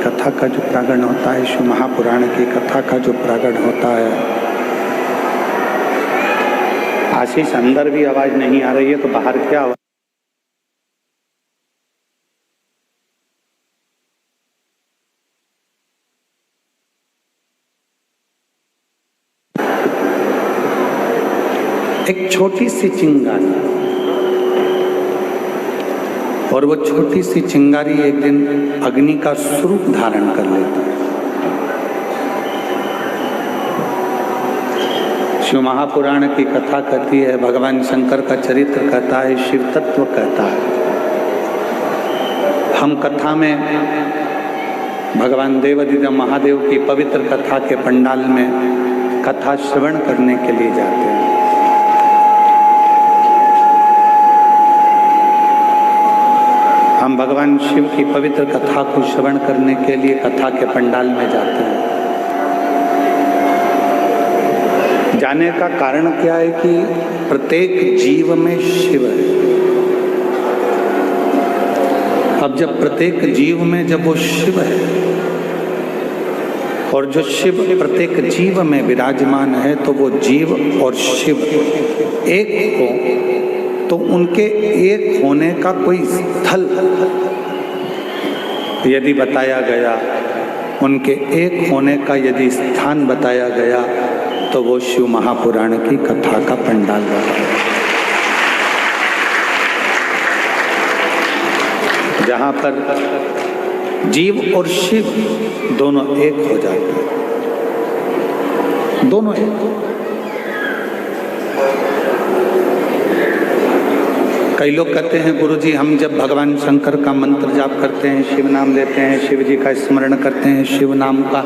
कथा का जो प्रांगण होता है, शिव महापुराण की कथा का जो प्रांगण होता है। आशीष, अंदर भी आवाज नहीं आ रही है तो बाहर क्या आवाज? एक छोटी सी चिंगारी, और वो छोटी सी चिंगारी एक दिन अग्नि का स्वरूप धारण कर लेती है। शिव महापुराण की कथा कहती है, भगवान शंकर का चरित्र कहता है, शिव तत्व कहता है। हम कथा में भगवान देवादिदेव महादेव की पवित्र कथा के पंडाल में कथा श्रवण करने के लिए जाते हैं। हम भगवान शिव की पवित्र कथा को श्रवण करने के लिए कथा के पंडाल में जाते हैं। जाने का कारण क्या है कि प्रत्येक जीव में शिव है। अब जब प्रत्येक जीव में जब वो शिव है और जो शिव प्रत्येक जीव में विराजमान है, तो वो जीव और शिव एक हो, तो उनके एक होने का कोई स्थल यदि बताया गया, उनके एक होने का यदि स्थान बताया गया, तो वो शिव महापुराण की कथा का पंडाल है, जहाँ पर जीव और शिव दोनों एक हो जाते हैं, दोनों एक। कई लोग कहते हैं, गुरुजी हम जब भगवान शंकर का मंत्र जाप करते हैं, शिव नाम लेते हैं, शिव जी का स्मरण करते हैं, शिव नाम का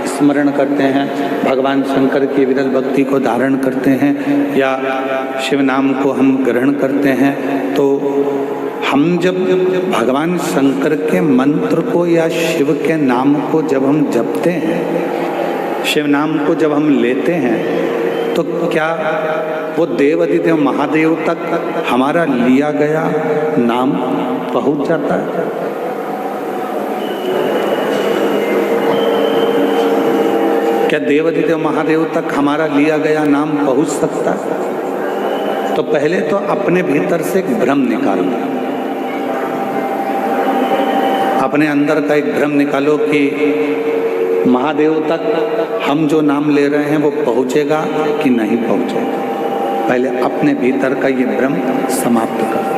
स्मरण करते हैं, भगवान शंकर की विरल भक्ति को धारण करते हैं या शिव नाम को हम ग्रहण करते हैं, तो हम जब भगवान शंकर के मंत्र को या शिव के नाम को जब हम जपते हैं, शिव नाम को जब हम लेते हैं, तो क्या वो देवादिदेव महादेव तक हमारा लिया गया नाम पहुंच जाता है? क्या देवादिदेव महादेव तक हमारा लिया गया नाम पहुंच सकता है? तो पहले तो अपने भीतर से एक भ्रम निकालो, अपने अंदर का एक भ्रम निकालो कि महादेव तक हम जो नाम ले रहे हैं वो पहुंचेगा कि नहीं पहुंचेगा। पहले अपने भीतर का ये भ्रम समाप्त करो।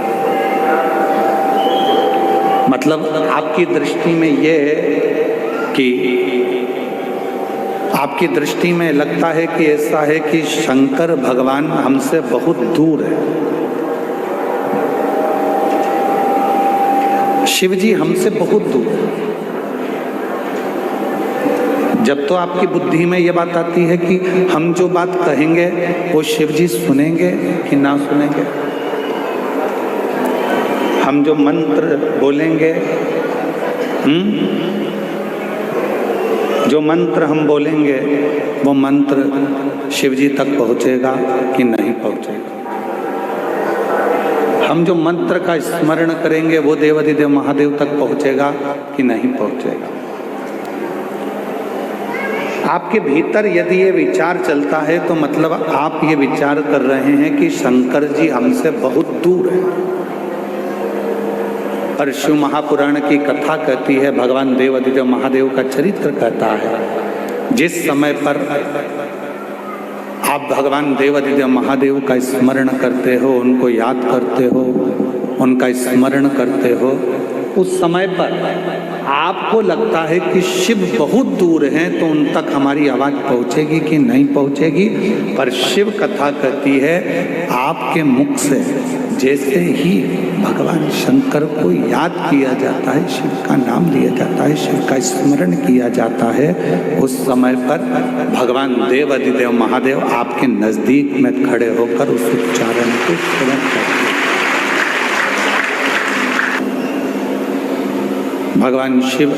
मतलब आपकी दृष्टि में ये है कि आपकी दृष्टि में लगता है कि ऐसा है कि शंकर भगवान हमसे बहुत दूर है, शिव जी हमसे बहुत दूर है। जब तो आपकी बुद्धि में ये बात आती है कि हम जो बात कहेंगे वो शिव जी सुनेंगे कि ना सुनेंगे, हम जो मंत्र बोलेंगे, जो मंत्र हम बोलेंगे वो मंत्र शिव जी तक पहुंचेगा कि नहीं पहुंचेगा, हम जो मंत्र का स्मरण करेंगे वो देवादिदेव महादेव तक पहुंचेगा कि नहीं पहुंचेगा। आपके भीतर यदि ये विचार चलता है तो मतलब आप ये विचार कर रहे हैं कि शंकर जी हमसे बहुत दूर है। और शिव महापुराण की कथा कहती है, भगवान देवादिदेव महादेव का चरित्र कहता है, जिस समय पर आप भगवान देवादिदेव महादेव का स्मरण करते हो, उनको याद करते हो, उनका स्मरण करते हो, उस समय पर आपको लगता है कि शिव बहुत दूर हैं, तो उन तक हमारी आवाज़ पहुंचेगी कि नहीं पहुंचेगी। पर शिव कथा कहती है, आपके मुख से जैसे ही भगवान शंकर को याद किया जाता है, शिव का नाम लिया जाता है, शिव का स्मरण किया जाता है, उस समय पर भगवान देवादिदेव महादेव आपके नज़दीक में खड़े होकर उस उच्चारण को श्रवण करते हैं। भगवान शिव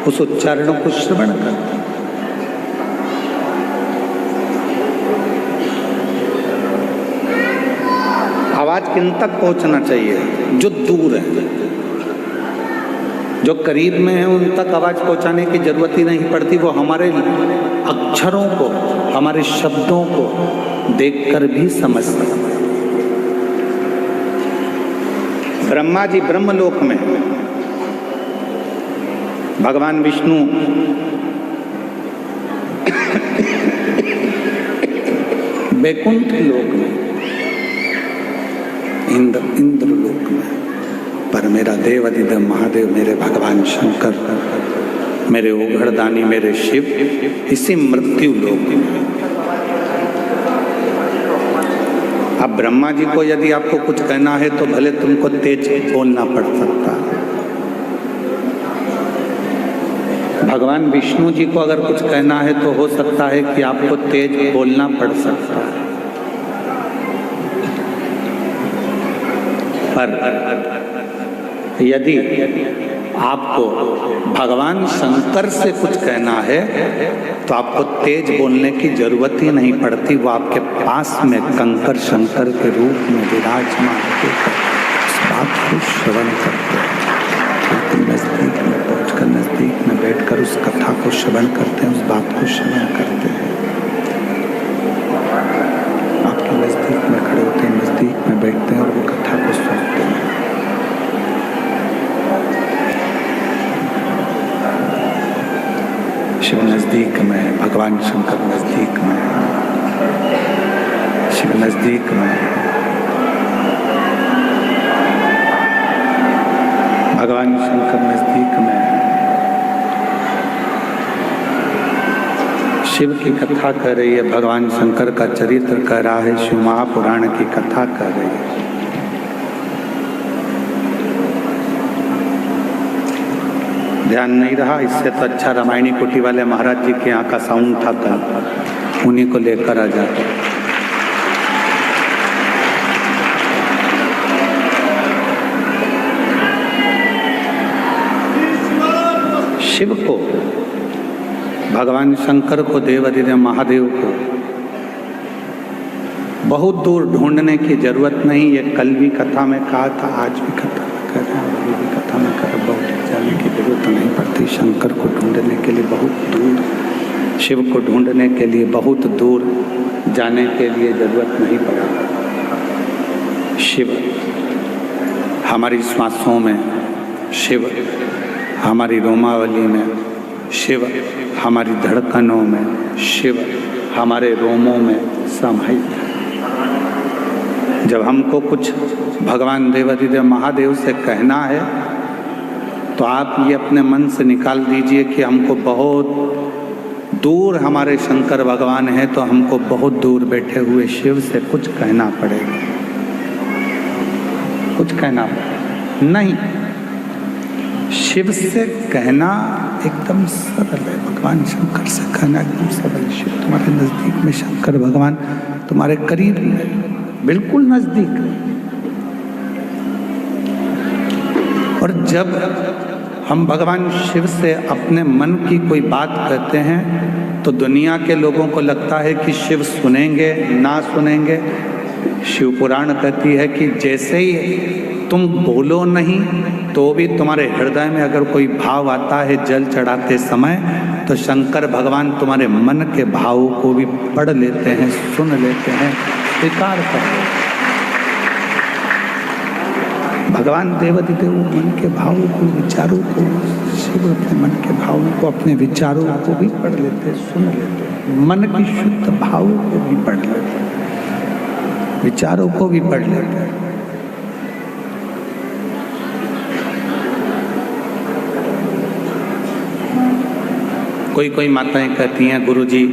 उस उच्चारणों को श्रवण करते हैं। आवाज किन तक पहुंचना चाहिए? जो दूर है, जो करीब में है उन तक आवाज पहुंचाने की जरूरत ही नहीं पड़ती, वो हमारे अक्षरों को, हमारे शब्दों को देखकर भी समझ सकते। ब्रह्मा जी ब्रह्मलोक में, भगवान विष्णु वैकुंठ लोक में, इंद्र लोक में, पर मेरा देवाधिदेव महादेव, मेरे भगवान शंकर, मेरे ओघड़दानी, मेरे शिव इसी मृत्यु लोक में। अब ब्रह्मा जी को यदि आपको कुछ कहना है तो भले तुमको तेज बोलना पड़ सकता है। भगवान विष्णु जी को अगर कुछ कहना है तो हो सकता है कि आपको तेज बोलना पड़ सकता है। पर यदि आपको भगवान शंकर से कुछ कहना है तो आपको तेज बोलने की जरूरत ही नहीं पड़ती, वो आपके पास में कंकर शंकर के रूप में विराजमान होकर उस बात को श्रवण करते हैं। नजदीक में पहुंचकर, नजदीक में बैठकर उस कथा को श्रवण करते हैं, उस बात को श्रवण करते हैं। आपके नजदीक में खड़े होते हैं, नजदीक में बैठते हैं और वो कथा को सुनते हैं। शिव नजदीक में है, भगवान शंकर नजदीक में है, शिव नजदीक में है, भगवान शंकर नजदीक में है। शिव की कथा कर रही है, भगवान शंकर का चरित्र कर रहा है, शिव महापुराण की कथा कर रही है। ध्यान नहीं रहा, इससे तो अच्छा रामायणी कुटी वाले महाराज जी के यहाँ का साउंड था कल, उन्हीं को लेकर आ जाते। शिव को, भगवान शंकर को, देवाधिदेव महादेव को बहुत दूर ढूंढने की जरूरत नहीं। ये कल भी कथा में कहा था, आज भी कथा में कर रहे हैं, अभी भी कथा में कर, बहुत जाने की जरूरत नहीं पड़ती। शंकर को ढूंढने के लिए बहुत दूर, शिव को ढूंढने के लिए बहुत दूर जाने के लिए जरूरत नहीं पड़ा। शिव हमारी श्वासों में, शिव हमारी रोमावली में, शिव हमारी धड़कनों में, शिव हमारे रोमों में समाहित है। जब हमको कुछ भगवान देवाधिदेव महादेव से कहना है तो आप ये अपने मन से निकाल दीजिए कि हमको बहुत दूर हमारे शंकर भगवान हैं, तो हमको बहुत दूर बैठे हुए शिव से कुछ कहना पड़ेगा। कुछ कहना पड़ेगा नहीं, शिव से कहना एकदम सरल है। भगवान शंकर से कहना एकदम सरल है। शिव तुम्हारे नजदीक में, शंकर भगवान तुम्हारे करीब में, बिल्कुल नजदीक। और जब हम भगवान शिव से अपने मन की कोई बात कहते हैं तो दुनिया के लोगों को लगता है कि शिव सुनेंगे ना सुनेंगे। शिव पुराण कहती है कि जैसे ही तुम बोलो नहीं तो भी तुम्हारे हृदय में अगर कोई भाव आता है जल चढ़ाते समय, तो शंकर भगवान तुम्हारे मन के भाव को भी पढ़ लेते हैं, सुन लेते हैं, स्वीकार करते हैं। भगवान देवाधिदेव मन के भावों को, विचारों को, शिव अपने मन के भावों को, अपने विचारों को भी पढ़ लेते हैं, सुन लेते हैं। मन की शुद्ध भावों को भी पढ़ लेते हैं, विचारों को भी पढ़ लेते हैं। कोई कोई माताएं कहती हैं, गुरुजी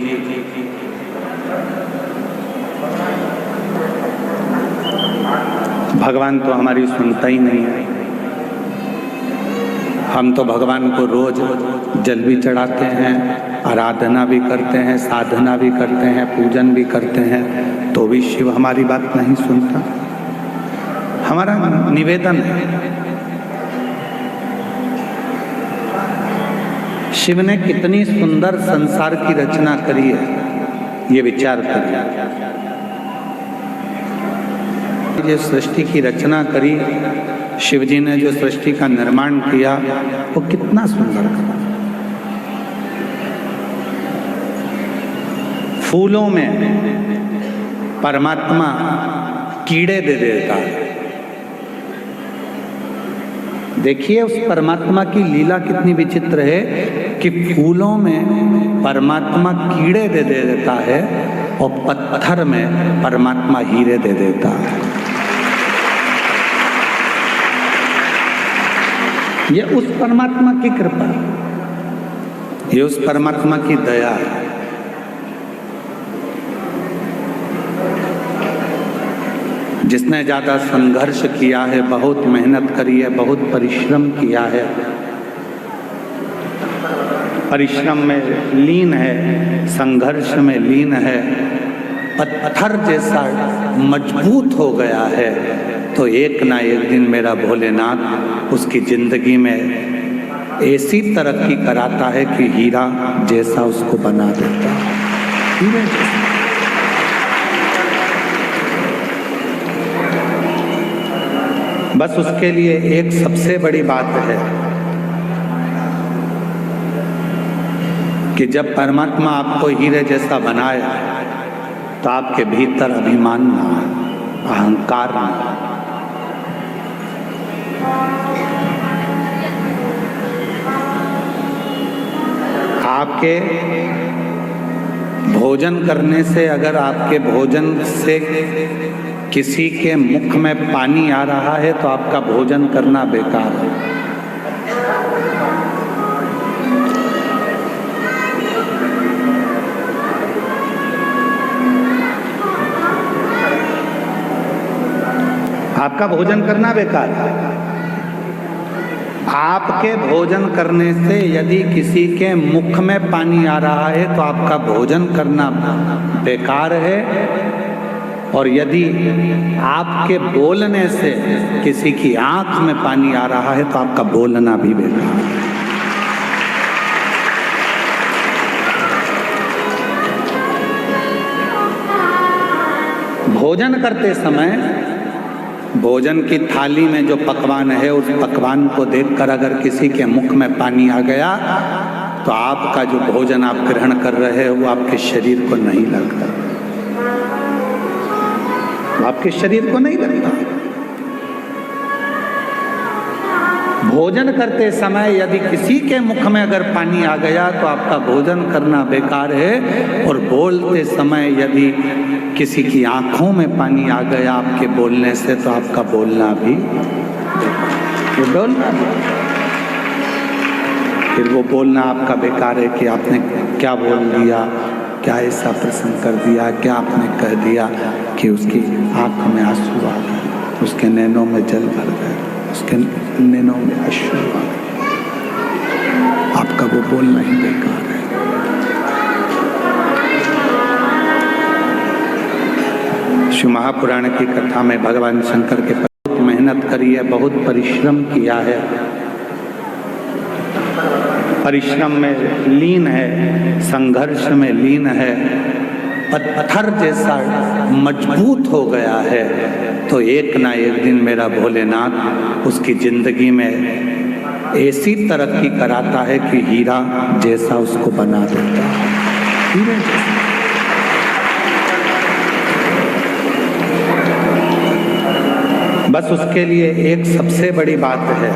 भगवान तो हमारी सुनता ही नहीं है। हम तो भगवान को रोज जल भी चढ़ाते हैं, आराधना भी करते हैं, साधना भी करते हैं, पूजन भी करते हैं, तो भी शिव हमारी बात नहीं सुनता। हमारा निवेदन है, शिव ने कितनी सुंदर संसार की रचना करी है, ये विचार करिए। ये सृष्टि की रचना करी शिव जी ने जो सृष्टि का निर्माण किया वो कितना सुंदर था। फूलों में परमात्मा कीड़े दे देता है। देखिए उस परमात्मा की लीला कितनी विचित्र है कि फूलों में परमात्मा कीड़े दे देता है और पत्थर में परमात्मा हीरे दे देता है। ये उस परमात्मा की कृपा, ये उस परमात्मा की दया है। जिसने ज़्यादा संघर्ष किया है, बहुत मेहनत करी है, बहुत परिश्रम किया है, परिश्रम में लीन है, संघर्ष में लीन है, पत्थर जैसा मजबूत हो गया है, तो एक ना एक दिन मेरा भोलेनाथ उसकी जिंदगी में ऐसी तरक्की कराता है कि हीरा जैसा उसको बना देता है। बस उसके लिए एक सबसे बड़ी बात है कि जब परमात्मा आपको हीरे जैसा बनाए तो आपके भीतर अभिमान ना, अहंकार ना। आपके भोजन करने से, अगर आपके भोजन से किसी के मुख में पानी आ रहा है तो आपका भोजन करना बेकार है। आपका भोजन करना बेकार है। आपके भोजन करने से यदि किसी के मुख में पानी आ रहा है तो आपका भोजन करना बेकार है, और यदि आपके बोलने से किसी की आंख में पानी आ रहा है तो आपका बोलना भी बेकार है। भोजन करते समय भोजन की थाली में जो पकवान है उस पकवान को देखकर अगर किसी के मुख में पानी आ गया तो आपका जो भोजन आप ग्रहण कर रहे हैं वो आपके शरीर को नहीं लगता, आपके शरीर को नहीं लगता। भोजन करते समय यदि किसी के मुख में अगर पानी आ गया तो आपका भोजन करना बेकार है, और बोलते समय यदि किसी की आंखों में पानी आ गया आपके बोलने से तो आपका बोलना भी, फिर वो बोलना आपका बेकार है कि आपने क्या बोल दिया, क्या ऐसा प्रश्न कर दिया, क्या आपने कह दिया कि उसकी आंख में आंसू आ गए, उसके नैनों में जल भर गए, उसके नैनों में अश्रु आ गए, आपका वो बोलना ही बेकार है। शिव महापुराण की कथा में भगवान शंकर के बहुत मेहनत करी है, बहुत परिश्रम किया है, परिश्रम में लीन है, संघर्ष में लीन है, पत्थर जैसा मजबूत हो गया है, तो एक ना एक दिन मेरा भोलेनाथ उसकी जिंदगी में ऐसी तरक्की कराता है कि हीरा जैसा उसको बना देता है। बस उसके लिए एक सबसे बड़ी बात है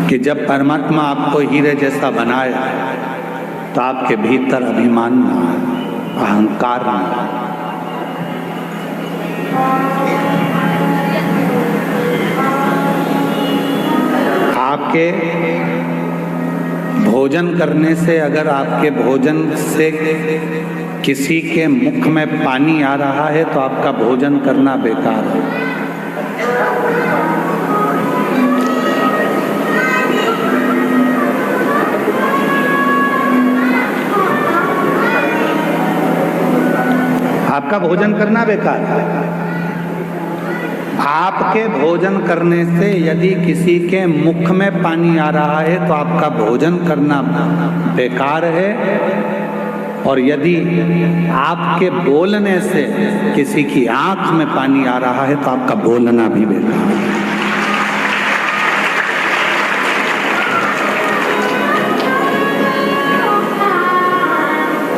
कि जब परमात्मा आपको हीरे जैसा बनाए तो आपके भीतर अभिमान ना, अहंकार ना। आपके भोजन करने से, अगर आपके भोजन से किसी के मुख में पानी आ रहा है तो आपका भोजन करना बेकार है। आपका भोजन करना बेकार है। आपके भोजन करने से यदि किसी के मुख में पानी आ रहा है तो आपका भोजन करना बेकार है, और यदि आपके बोलने से किसी की आंख में पानी आ रहा है तो आपका बोलना भी बेकार है।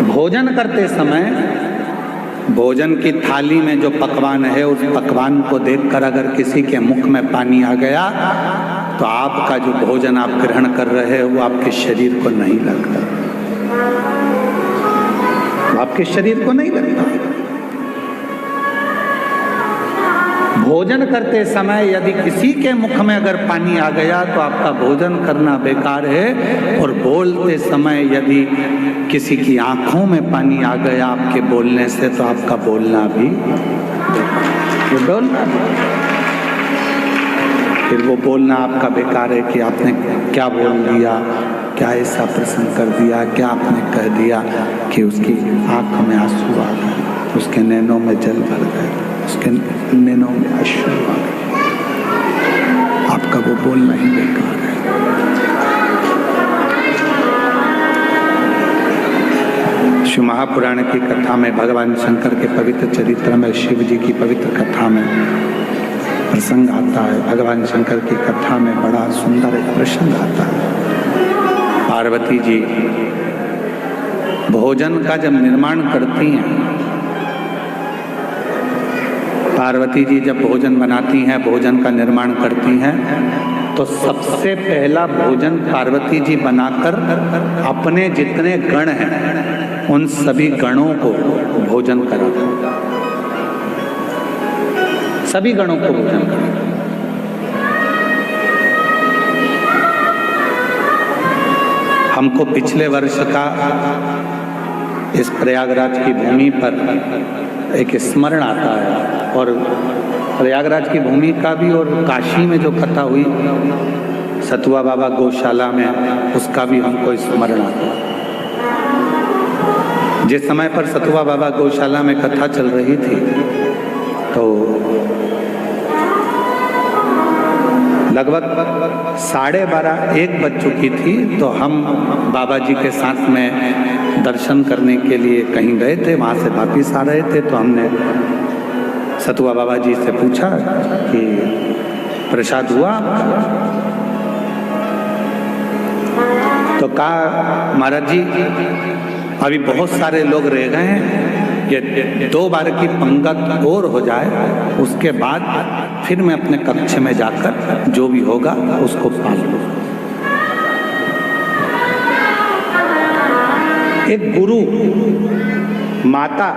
भोजन करते समय भोजन की थाली में जो पकवान है उस पकवान को देखकर अगर किसी के मुख में पानी आ गया तो आपका जो भोजन आप ग्रहण कर रहे हैं वो आपके शरीर को नहीं लगता, आपके शरीर को नहीं लगता। भोजन करते समय यदि किसी के मुख में अगर पानी आ गया तो आपका भोजन करना बेकार है, और बोलते समय यदि किसी की आंखों में पानी आ गया आपके बोलने से तो आपका बोलना भी बोलना फिर वो बोलना आपका बेकार है कि आपने क्या बोल दिया, क्या ऐसा प्रश्न कर दिया, क्या आपने कह दिया कि उसकी आंख में आंसू आ गए, उसके नैनों में जल भर गए, उसके नैनों में अश्रु आ गए, आपका वो बोलना ही बेकार है। शिव महापुराण की कथा में भगवान शंकर के पवित्र चरित्र में शिव जी की पवित्र कथा में प्रसंग आता है। भगवान शंकर की कथा में बड़ा सुंदर एक प्रसंग आता है। पार्वती जी भोजन का जब निर्माण करती हैं, पार्वती जी जब भोजन बनाती हैं, भोजन का निर्माण करती हैं, तो सबसे पहला भोजन पार्वती जी बनाकर अपने जितने गण हैं उन सभी गणों को भोजन कराते, सभी गणों को भोजन कराते। हमको पिछले वर्ष का इस प्रयागराज की भूमि पर एक स्मरण आता है, और प्रयागराज की भूमि का भी और काशी में जो कथा हुई सतुआ बाबा गौशाला में, उसका भी हमको स्मरण आता है। जिस समय पर सतुआ बाबा गौशाला में कथा चल रही थी तो लगभग 12:30-1 बज चुकी थी, तो हम बाबा जी के साथ में दर्शन करने के लिए कहीं गए थे, वहाँ से वापिस आ रहे थे, तो हमने सतुआ बाबा जी से पूछा कि प्रसाद हुआ? तो कहा महाराज जी अभी बहुत सारे लोग रह गए हैं, ये 2 बार की पंगत और हो जाए उसके बाद फिर मैं अपने कक्ष में जाकर जो भी होगा उसको पाल लूँ। एक गुरु, माता,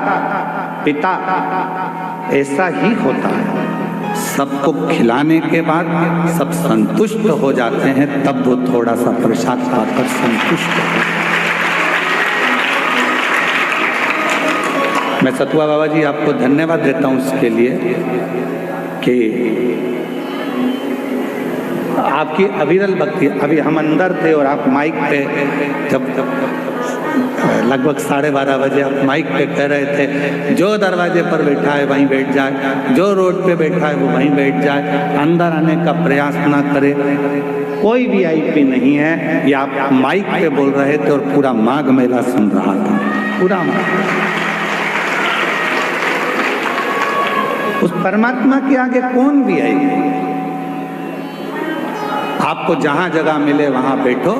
पिता ऐसा ही होता है, सबको खिलाने के बाद सब संतुष्ट हो जाते हैं, तब वो थोड़ा सा प्रसाद पाकर संतुष्ट हो। मैं सतुआ बाबा जी आपको धन्यवाद देता हूँ इसके लिए कि आपकी अविरल भक्ति। अभी हम अंदर थे और आप माइक पे जब लगभग 12:30 बजे आप माइक पे कह रहे थे जो दरवाजे पर बैठा है वहीं बैठ जाए, जो रोड पे बैठा है वो वहीं बैठ जाए, अंदर आने का प्रयास ना करे, कोई VIP नहीं है, ये आप माइक पे बोल रहे थे और पूरा माघ मेला सुन रहा था, पूरा उस परमात्मा के आगे कौन VIP? आपको जहां जगह मिले वहां बैठो,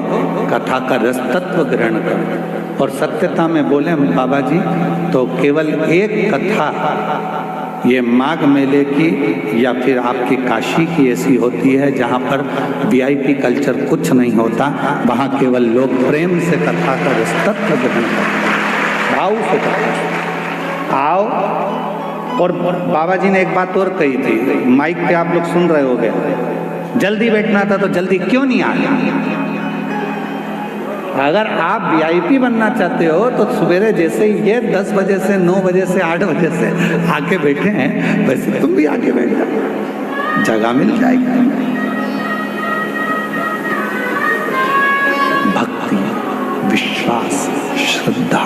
कथा का रस तत्व ग्रहण करो। और सत्यता में बोले बाबा जी तो केवल एक कथा ये माघ मेले की या फिर आपकी काशी की ऐसी होती है जहाँ पर VIP कल्चर कुछ नहीं होता, वहाँ केवल लोग प्रेम से कथा का रस तत्व ग्रहण करते, भाव से कथा आओ। और बाबा जी ने एक बात और कही थी, माइक पे आप लोग सुन रहे होंगे, जल्दी बैठना था तो जल्दी क्यों नहीं आया? अगर आप VIP बनना चाहते हो तो सवेरे जैसे ही ये 10 बजे से 9 बजे से 8 बजे से आके बैठे हैं वैसे तुम भी आके बैठ जाओ, जगह मिल जाएगी। भक्ति, विश्वास, श्रद्धा